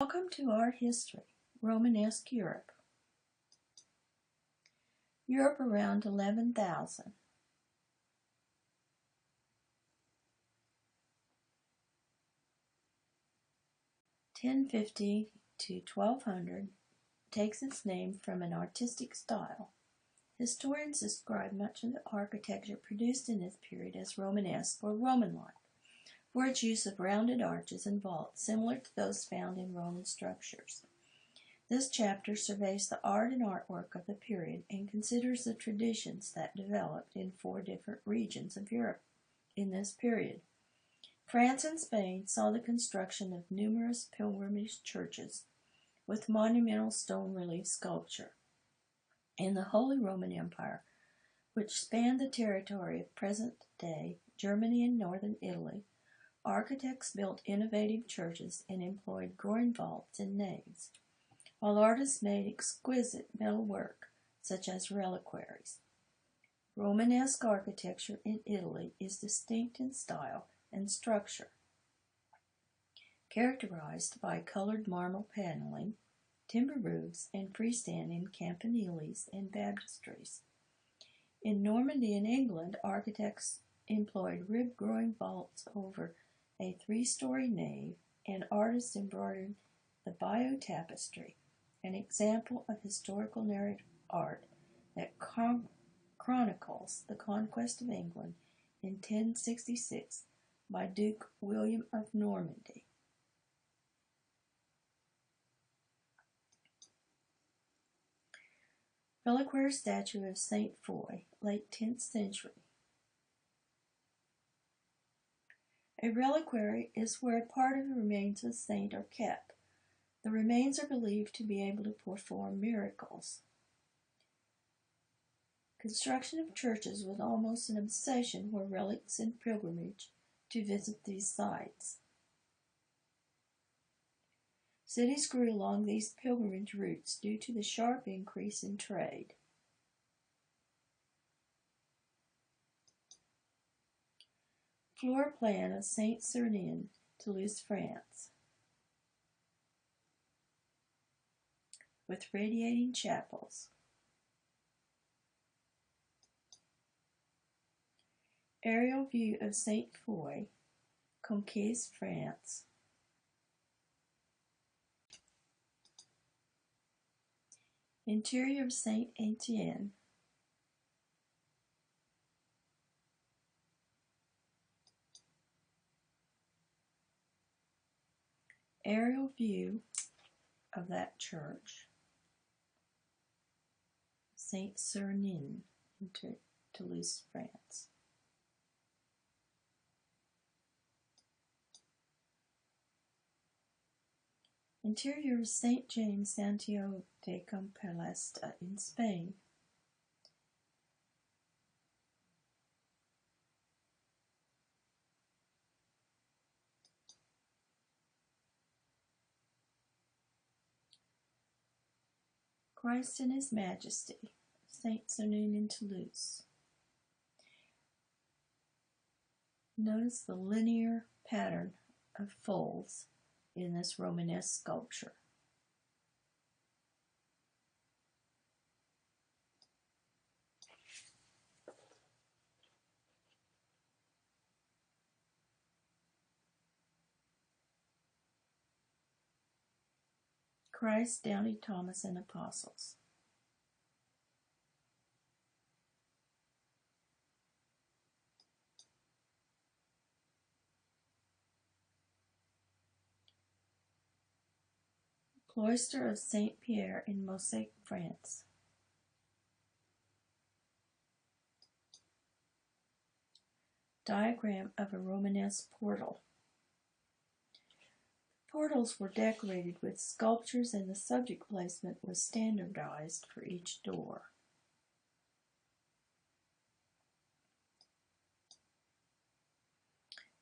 Welcome to Art History, Romanesque Europe. Europe around 11,000. (1050 to 1200) takes its name from an artistic style. Historians describe much of the architecture produced in this period as Romanesque or Roman-like, for its use of rounded arches and vaults similar to those found in Roman structures. This chapter surveys the art and artwork of the period and considers the traditions that developed in 4 different regions of Europe in this period. France and Spain saw the construction of numerous pilgrimage churches with monumental stone relief sculpture. In the Holy Roman Empire, which spanned the territory of present-day Germany and northern Italy, architects built innovative churches and employed groin vaults and naves, while artists made exquisite metal work, such as reliquaries. Romanesque architecture in Italy is distinct in style and structure, characterized by colored marble paneling, timber roofs, and freestanding campaniles and baptistries. In Normandy and England, architects employed rib-groin vaults over a 3-story nave, and artists embroidered the Bayeux tapestry, an example of historical narrative art that chronicles the conquest of England in 1066 by Duke William of Normandy. Reliquary statue of Saint Foy, late 10th century. A reliquary is where a part of the remains of a saint are kept. The remains are believed to be able to perform miracles. Construction of churches was almost an obsession where relics and pilgrimage to visit these sites. Cities grew along these pilgrimage routes due to the sharp increase in trade. Floor plan of Saint-Sernin, Toulouse, France, with radiating chapels. Aerial view of Saint Foy, Conques, France. Interior of Saint Etienne. Aerial view of that church, Saint-Sernin, in Toulouse, France. Interior of Saint James Santiago de Compostela in Spain. Christ in His Majesty, Saint-Sernin in Toulouse. Notice the linear pattern of folds in this Romanesque sculpture. Christ, Downey, Thomas, and Apostles. Cloister of Saint Pierre in Mosaic, France. Diagram of a Romanesque portal. Portals were decorated with sculptures and the subject placement was standardized for each door.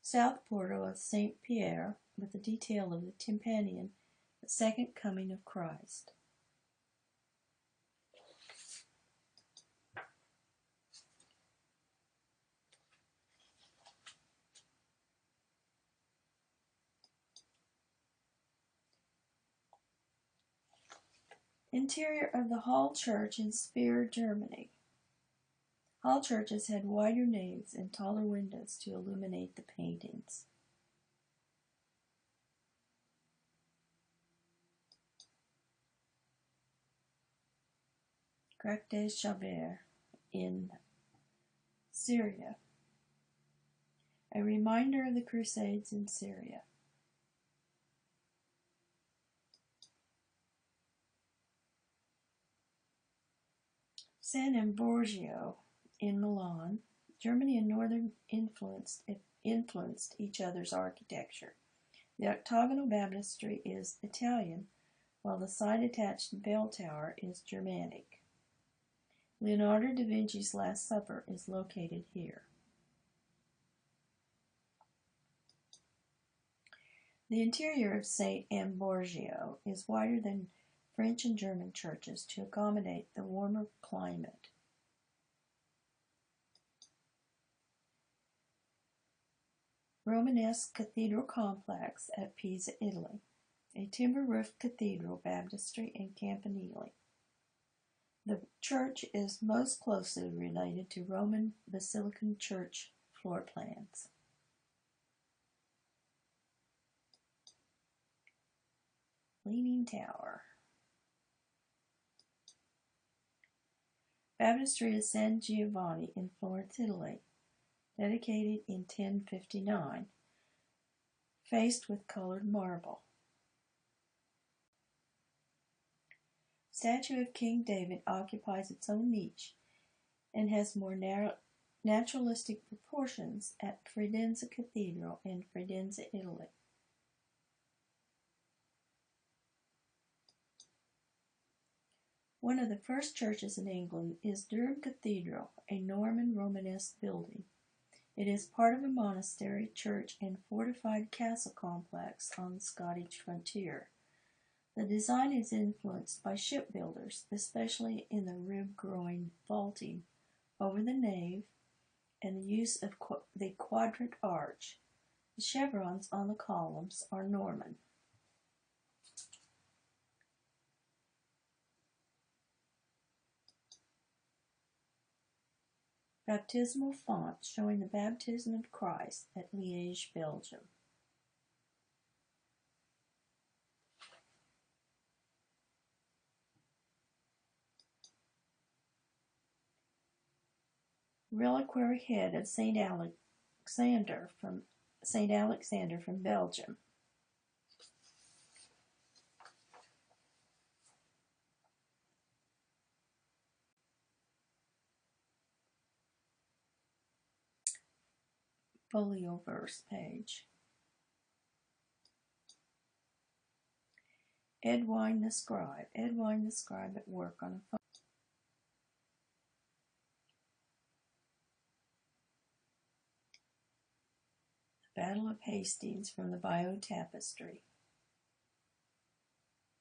South portal of Saint Pierre with a detail of the Tympanion, the second coming of Christ. Interior of the Hall Church in Speyer, Germany. Hall churches had wider naves and taller windows to illuminate the paintings. Grec des Chavers in Syria. A reminder of the Crusades in Syria. San Ambrogio in Milan. Germany and Northern influenced each other's architecture. The octagonal baptistry is Italian, while the side-attached bell tower is Germanic. Leonardo da Vinci's Last Supper is located here. The interior of St. Ambrogio is wider than French and German churches to accommodate the warmer climate. Romanesque Cathedral Complex at Pisa, Italy. A timber-roofed cathedral, baptistry, and campanile. The church is most closely related to Roman Basilican church floor plans. Leaning Tower. Baptistry of San Giovanni in Florence, Italy, dedicated in 1059, faced with colored marble. Statue of King David occupies its own niche and has more naturalistic proportions at Firenze Cathedral in Firenze, Italy. One of the first churches in England is Durham Cathedral, a Norman Romanesque building. It is part of a monastery, church, and fortified castle complex on the Scottish frontier. The design is influenced by shipbuilders, especially in the rib-groin vaulting over the nave and the use of the quadrant arch. The chevrons on the columns are Norman. Baptismal font showing the baptism of Christ at Liège, Belgium. Reliquary head of Saint Alexander from Belgium. Folio verse page. Edwine the Scribe. Edwine the Scribe at work on a phone. The Battle of Hastings from the Bayeux Tapestry.